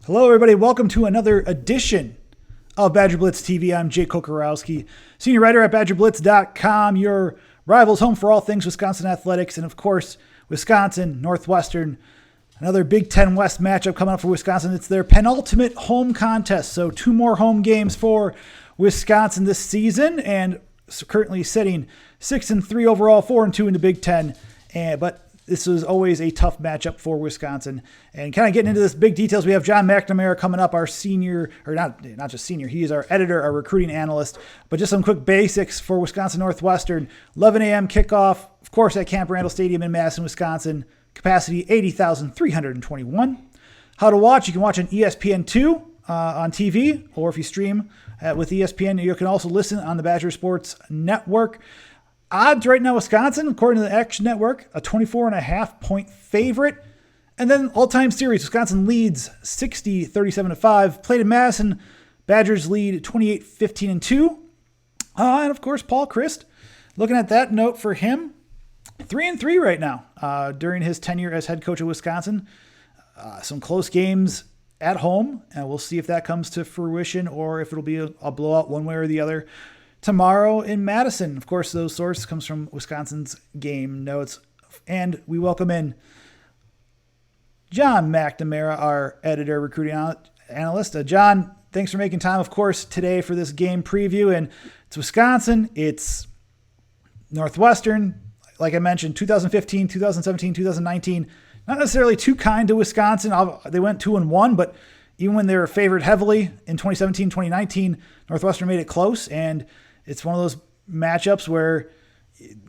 Hello, everybody. Welcome to another edition of BadgerBlitz TV. I'm Jake Kocorowski, senior writer at BadgerBlitz.com, your rivals home for all things Wisconsin athletics. And, of course, Wisconsin, Northwestern, another Big Ten West matchup coming up for Wisconsin. It's their penultimate home contest, so 2 more home games for Wisconsin this season, and currently sitting 6-3 overall, 4-2 in the Big Ten. But this is always a tough matchup for Wisconsin. And kind of getting into this big details, we have Jon McNamara coming up, our senior, or not just senior, he is our editor, our recruiting analyst. But just some quick basics for Wisconsin Northwestern. 11 a.m. kickoff, of course, at Camp Randall Stadium in Madison, Wisconsin. Capacity 80,321. How to watch, you can watch on ESPN2 on TV, or if you stream with ESPN, you can also listen on the Badger Sports Network. Odds right now, Wisconsin, according to the Action Network, a 24.5-point favorite. And then all-time series, Wisconsin leads 60-37-5. Played in Madison, Badgers lead 28-15-2. And of course, Paul Chryst, looking at that note for him, 3-3 right now during his tenure as head coach of Wisconsin. Some close games at home, and we'll see if that comes to fruition or if it'll be a blowout one way or the other tomorrow in Madison. Of course, those sources comes from Wisconsin's game notes. And we welcome in Jon McNamara, our editor, recruiting analyst. John, thanks for making time, of course, today for this game preview. And it's Wisconsin, it's Northwestern. Like I mentioned, 2015, 2017, 2019, not necessarily too kind to Wisconsin. They went 2-1, but even when they were favored heavily in 2017, 2019, Northwestern made it close. And it's one of those matchups where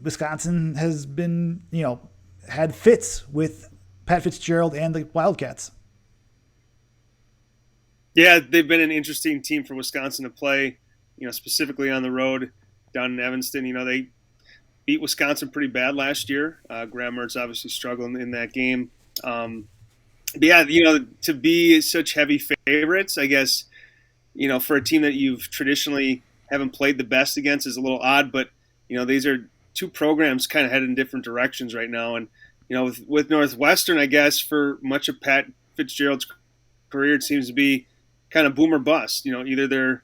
Wisconsin has been, had fits with Pat Fitzgerald and the Wildcats. Yeah, they've been an interesting team for Wisconsin to play, specifically on the road down in Evanston. They beat Wisconsin pretty bad last year. Graham Mertz obviously struggling in that game. But yeah, to be such heavy favorites, I guess, for a team that you've traditionally haven't played the best against is a little odd. But, these are two programs kind of headed in different directions right now. And, with Northwestern, I guess, for much of Pat Fitzgerald's career, it seems to be kind of boom or bust. Either they're,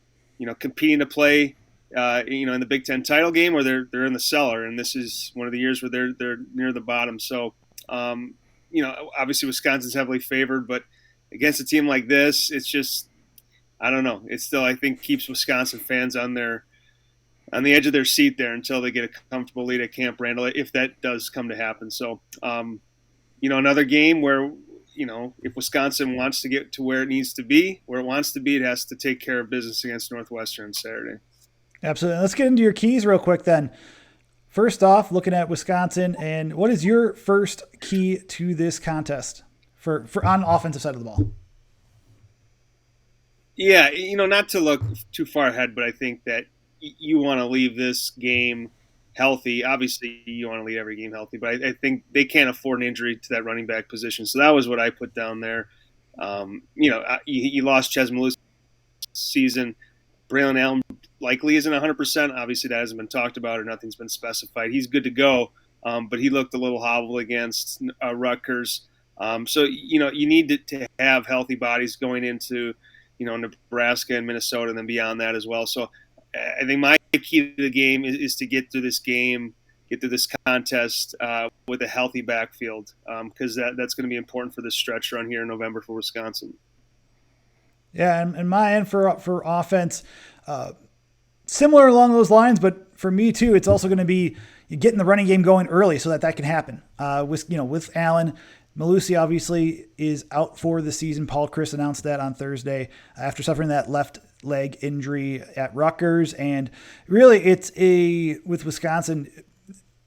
competing to play in the Big Ten title game, or they're in the cellar, and this is one of the years where they're near the bottom. So, obviously Wisconsin's heavily favored, but against a team like this, it's just, I don't know. It still, I think, keeps Wisconsin fans on the edge of their seat there until they get a comfortable lead at Camp Randall, if that does come to happen. So, another game where, if Wisconsin wants to get to where it needs to be, where it wants to be, it has to take care of business against Northwestern on Saturday. Absolutely. Let's get into your keys real quick then. First off, looking at Wisconsin, and what is your first key to this contest for on the offensive side of the ball? Yeah, not to look too far ahead, but I think that you want to leave this game healthy. Obviously, you want to leave every game healthy, but I think they can't afford an injury to that running back position. So that was what I put down there. You lost Ches Malus season. Braylon Allen likely isn't 100%. Obviously, that hasn't been talked about or nothing's been specified. He's good to go, but he looked a little hobbled against Rutgers. So, you need to have healthy bodies going into, Nebraska and Minnesota and then beyond that as well. So I think my key to the game is to get through this game, get through this contest with a healthy backfield, because that's going to be important for this stretch run here in November for Wisconsin. Yeah, and my end for offense, similar along those lines, but for me too, it's also going to be getting the running game going early so that can happen. With Allen, Malusi obviously is out for the season. Paul Chryst announced that on Thursday after suffering that left leg injury at Rutgers. And really, with Wisconsin,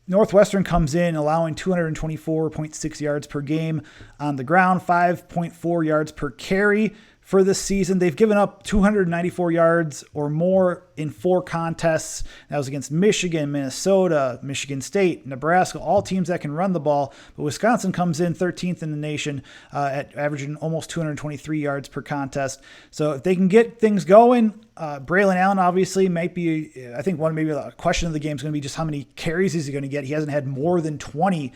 Northwestern comes in allowing 224.6 yards per game on the ground, 5.4 yards per carry. For this season, they've given up 294 yards or more in 4 contests. That was against Michigan, Minnesota, Michigan State, Nebraska, all teams that can run the ball. But Wisconsin comes in 13th in the nation at averaging almost 223 yards per contest. So if they can get things going, Braylon Allen obviously might be, I think maybe a question of the game is going to be just how many carries is he going to get. He hasn't had more than 20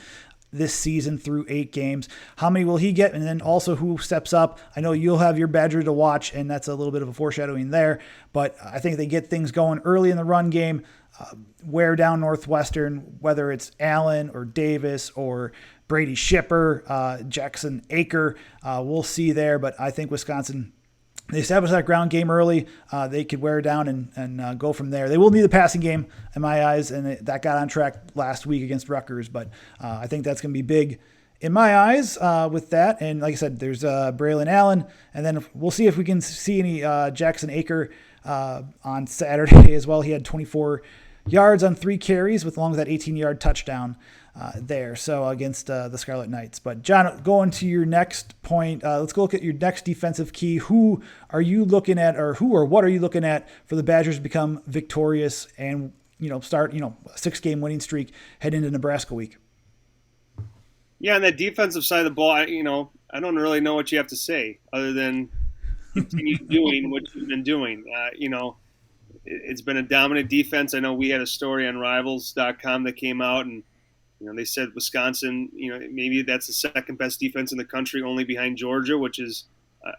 this season through 8 games. How many will he get? And then also who steps up? I know you'll have your Badger to watch, and that's a little bit of a foreshadowing there, but I think they get things going early in the run game, wear down Northwestern, whether it's Allen or Davis or Brady Shipper, Jackson Aker, we'll see there, but I think Wisconsin, they establish that ground game early. They could wear down and go from there. They will need a passing game in my eyes, and that got on track last week against Rutgers. But I think that's going to be big in my eyes with that. And like I said, there's Braylon Allen, and then we'll see if we can see any Jackson Aker on Saturday as well. He had 24 yards on 3 carries along with that 18-yard touchdown there. So against the Scarlet Knights. But John, going to your next point, let's go look at your next defensive key. Who are you looking at, or what are you looking at for the Badgers to become victorious and, start, a 6-game winning streak head into Nebraska week? Yeah, on that defensive side of the ball, I don't really know what you have to say other than continue doing what you've been doing. It's been a dominant defense. I know we had a story on Rivals.com that came out, and they said Wisconsin, maybe that's the second best defense in the country, only behind Georgia, which is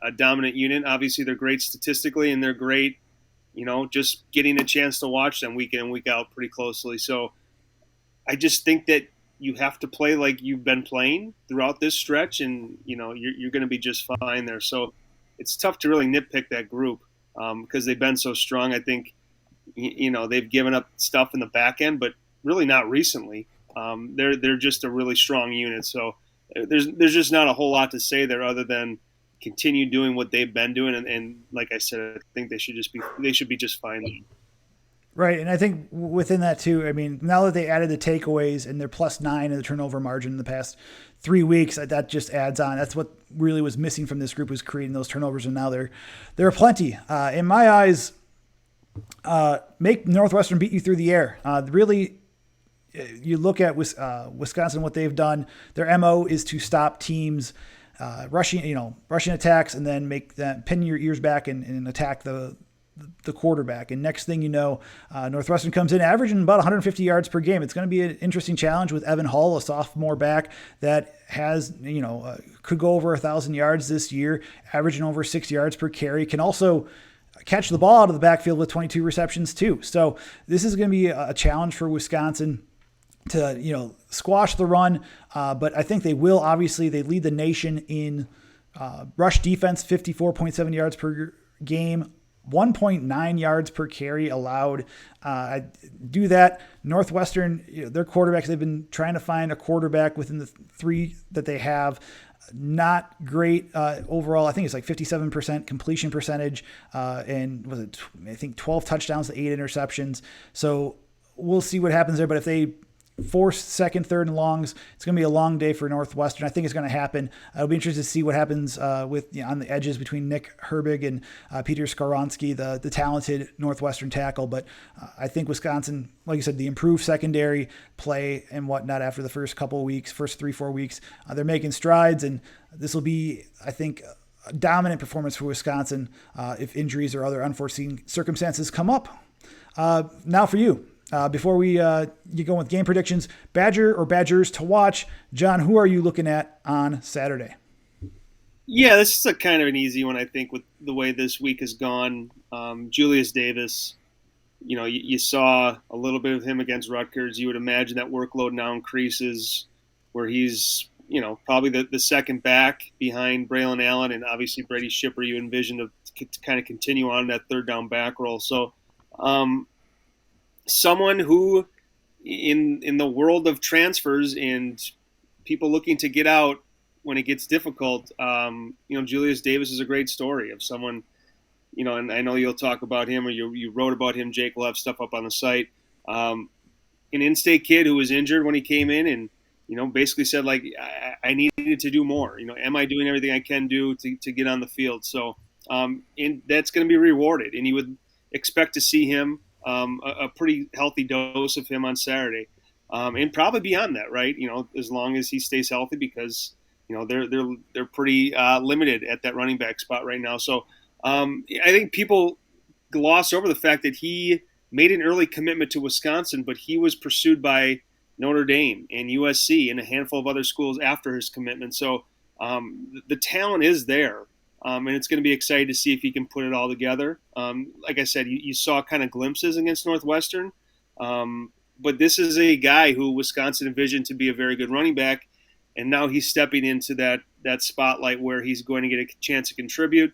a dominant unit. Obviously, they're great statistically, and they're great, just getting a chance to watch them week in and week out pretty closely. So I just think that you have to play like you've been playing throughout this stretch, and, you're going to be just fine there. So it's tough to really nitpick that group because they've been so strong. I think, they've given up stuff in the back end, but really not recently. They're just a really strong unit, so there's just not a whole lot to say there other than continue doing what they've been doing, and like I said, I think they should be just fine. Right, and I think within that too, I mean, now that they added the takeaways and they're +9 in the turnover margin in the past 3 weeks, that just adds on. That's what really was missing from this group, was creating those turnovers, and now there are plenty. In my eyes, make Northwestern beat you through the air. Really. You look at Wisconsin, what they've done. Their MO is to stop teams rushing attacks, and then make them pin your ears back and attack the quarterback. And next thing you know, Northwestern comes in averaging about 150 yards per game. It's going to be an interesting challenge with Evan Hull, a sophomore back that has could go over 1,000 yards this year, averaging over 6 yards per carry. Can also catch the ball out of the backfield with 22 receptions too. So this is going to be a challenge for Wisconsin to squash the run, but I think they will. Obviously, they lead the nation in rush defense, 54.7 yards per game, 1.9 yards per carry allowed. I do that. Northwestern, their quarterbacks, they've been trying to find a quarterback within the 3 that they have. Not great overall. I think it's like 57% completion percentage, and was it, I think 12 touchdowns to 8 interceptions. So we'll see what happens there. But if they force second, third, and longs, it's going to be a long day for Northwestern. I think it's going to happen. It'll be interesting to see what happens with on the edges between Nick Herbig and Peter Skoronski, the talented Northwestern tackle. But I think Wisconsin, like you said, the improved secondary play and whatnot after the first couple of weeks, first 3-4 weeks, they're making strides, and this will be, I think, a dominant performance for Wisconsin if injuries or other unforeseen circumstances come up. Now for you. Before we get going with game predictions, Badger or Badgers to watch, John, who are you looking at on Saturday? Yeah, this is a kind of an easy one, I think, with the way this week has gone. Julius Davis, you saw a little bit of him against Rutgers. You would imagine that workload now increases where he's, probably the second back behind Braylon Allen, and obviously Brady Shipper you envision to kind of continue on that third down back role. So, someone who in the world of transfers and people looking to get out when it gets difficult, Julius Davis is a great story of someone, and I know you'll talk about him, or you wrote about him. Jake will have stuff up on the site. An in-state kid who was injured when he came in and, basically said, like, I needed to do more. Am I doing everything I can do to get on the field? So and that's going to be rewarded, and you would expect to see him a pretty healthy dose of him on Saturday, and probably beyond that, right? As long as he stays healthy, because they're pretty limited at that running back spot right now. So I think people gloss over the fact that he made an early commitment to Wisconsin, but he was pursued by Notre Dame and USC and a handful of other schools after his commitment. So the talent is there. And it's going to be exciting to see if he can put it all together. Like I said, you saw kind of glimpses against Northwestern. But this is a guy who Wisconsin envisioned to be a very good running back. And now he's stepping into that spotlight where he's going to get a chance to contribute.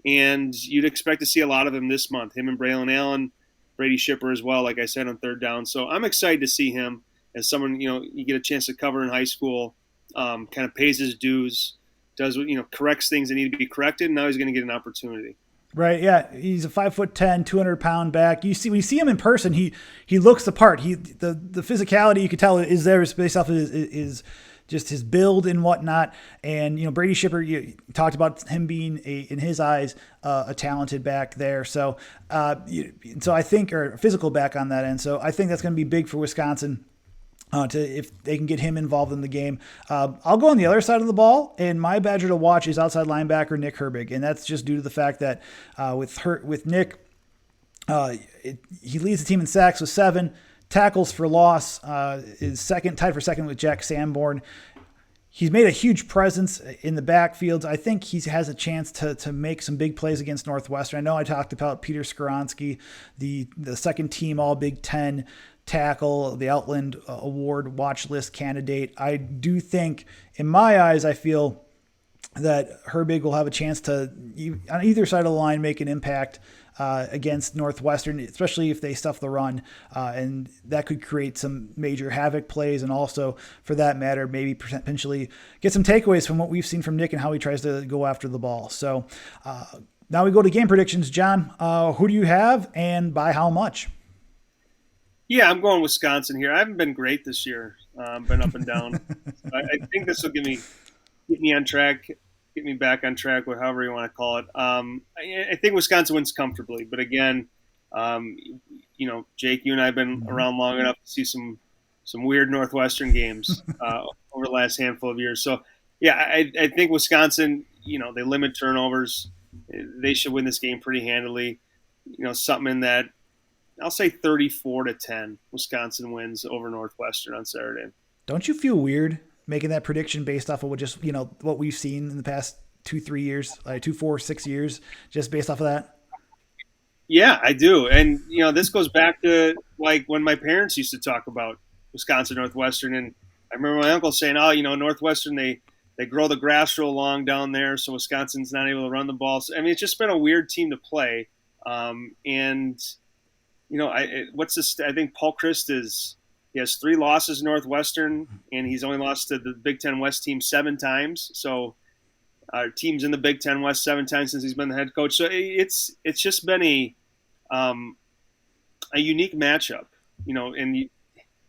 And you'd expect to see a lot of him this month, him and Braylon Allen, Brady Shipper as well, like I said, on third down. So I'm excited to see him as someone, you get a chance to cover in high school, kind of pays his dues, does, corrects things that need to be corrected, and now he's going to get an opportunity. Right, yeah, he's a 5'10", 200-pound back. When you see him in person, he looks the part. The physicality, you could tell, is there based off of his just his build and whatnot. And Brady Shipper, you talked about him being in his eyes a talented back there. So I think, or a physical back on that end. So I think that's going to be big for Wisconsin. If they can get him involved in the game. I'll go on the other side of the ball, and my Badger to watch is outside linebacker Nick Herbig, and that's just due to the fact that with Nick, he leads the team in sacks with 7, tackles for loss is tied for second with Jack Sanborn. He's made a huge presence in the backfields. I think he has a chance to make some big plays against Northwestern. I know I talked about Peter Skoronski, the second team All Big Ten tackle, the Outland Award watch list candidate. I do think, in my eyes, I feel that Herbig will have a chance to, on either side of the line, make an impact against Northwestern, especially if they stuff the run. And that could create some major havoc plays, and also, for that matter, maybe potentially get some takeaways from what we've seen from Nick and how he tries to go after the ball. So now we go to game predictions. John, who do you have, and by how much? Yeah, I'm going Wisconsin here. I haven't been great this year. Been up and down. I think this will get me on track, get me back on track, or however you want to call it. I think Wisconsin wins comfortably. But again, Jake, you and I have been around long enough to see some weird Northwestern games over the last handful of years. So, yeah, I think Wisconsin, they limit turnovers. They should win this game pretty handily. Something in that, I'll say 34-10. Wisconsin wins over Northwestern on Saturday. Don't you feel weird making that prediction based off of what we've seen in the past 2-3 years, like 2, 4, 6 years, just based off of that? Yeah, I do. And, this goes back to like when my parents used to talk about Wisconsin, Northwestern. And I remember my uncle saying, Northwestern, they grow the grass real long down there, so Wisconsin's not able to run the ball. So, it's just been a weird team to play. I think Paul Chryst he has 3 losses Northwestern, and he's only lost to the Big Ten West team 7 times. So our team's in the Big Ten West 7 times since he's been the head coach. So it's just been a unique matchup, and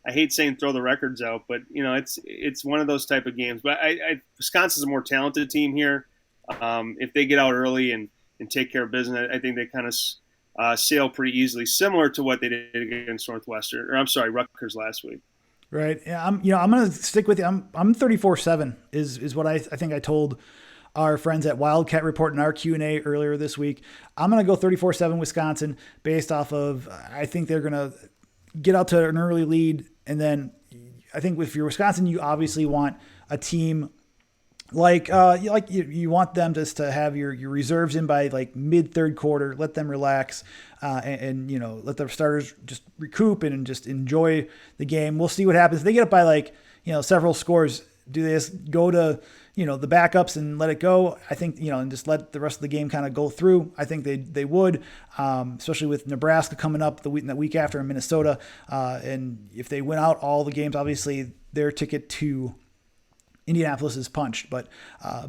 I hate saying throw the records out, but it's one of those type of games. But Wisconsin's a more talented team here. If they get out early and take care of business, I think they kind of sail pretty easily, similar to what they did against Rutgers last week. Right. Yeah. I'm going to stick with you. I'm 34-7 is what I think I told our friends at Wildcat Report in our Q&A earlier this week. I'm going to go 34-7 Wisconsin based off of, I think they're going to get out to an early lead. And then I think if you're Wisconsin, you obviously want a team you want them just to have your reserves in by like mid third quarter, let them relax, and let the starters just recoup and just enjoy the game. We'll see what happens. If they get up by several scores, do they just go to, the backups and let it go? I think, and just let the rest of the game kind of go through. I think they would, especially with Nebraska coming up that week after in Minnesota. And if they win out all the games, obviously their ticket to Indianapolis is punched. But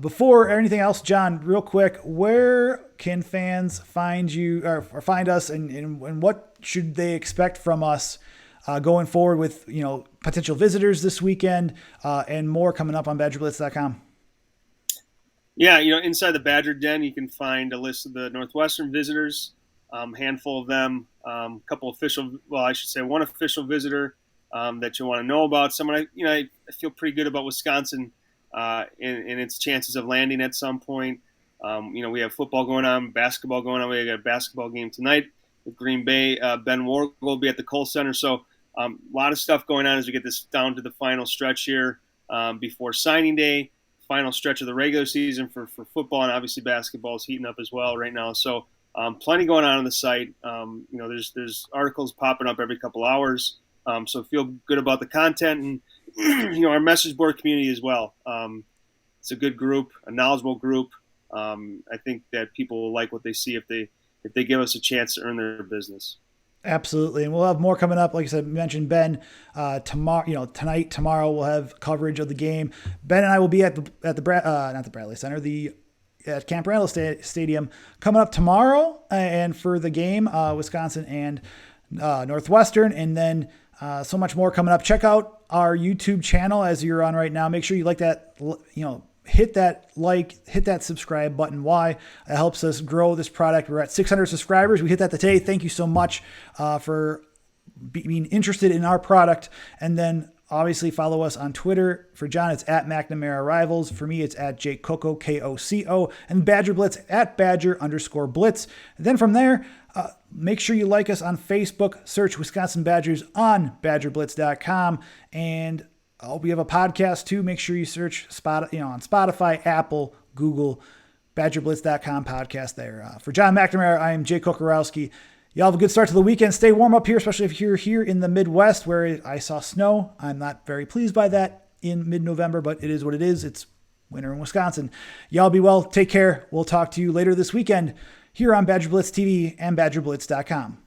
before anything else, John, real quick, where can fans find you or find us, and what should they expect from us going forward with potential visitors this weekend and more coming up on BadgerBlitz.com? Yeah, inside the Badger Den, you can find a list of the Northwestern visitors, handful of them, one official visitor that you want to know about. Someone I feel pretty good about Wisconsin in its chances of landing at some point. We have football going on, basketball going on. We got a basketball game tonight with Green Bay. Ben Ward will be at the Kohl Center. So A lot of stuff going on as we get this down to the final stretch here before signing day, final stretch of the regular season for football, and obviously basketball is heating up as well right now. So plenty going on the site. There's articles popping up every couple hours. So feel good about the content and our message board community as well. It's a good group, a knowledgeable group. I think that people will like what they see if they give us a chance to earn their business. Absolutely. And we'll have more coming up. Like I said, mentioned Ben, tomorrow we'll have coverage of the game. Ben and I will be at not the Bradley Center, at Camp Randall Stadium coming up tomorrow. And for the game, Wisconsin and Northwestern, and then so much more coming up. Check out our YouTube channel as you're on right now. Make sure you like that, hit that subscribe button. Why? It helps us grow this product. We're at 600 subscribers. We hit that today. Thank you so much for being interested in our product. And then obviously follow us on Twitter. For John, it's at McNamara Rivals. For me, it's at Jake Koco, Koco, and BadgerBlitz at Badger_Blitz. And then from there, make sure you like us on Facebook. Search Wisconsin Badgers on BadgerBlitz.com. And we have a podcast too. Make sure you search on Spotify, Apple, Google, BadgerBlitz.com podcast there. For Jon McNamara, I am Jake Kocorowski. Y'all have a good start to the weekend. Stay warm up here, especially if you're here in the Midwest where I saw snow. I'm not very pleased by that in mid-November, but it is what it is. It's winter in Wisconsin. Y'all be well. Take care. We'll talk to you later this weekend here on BadgerBlitz TV and BadgerBlitz.com.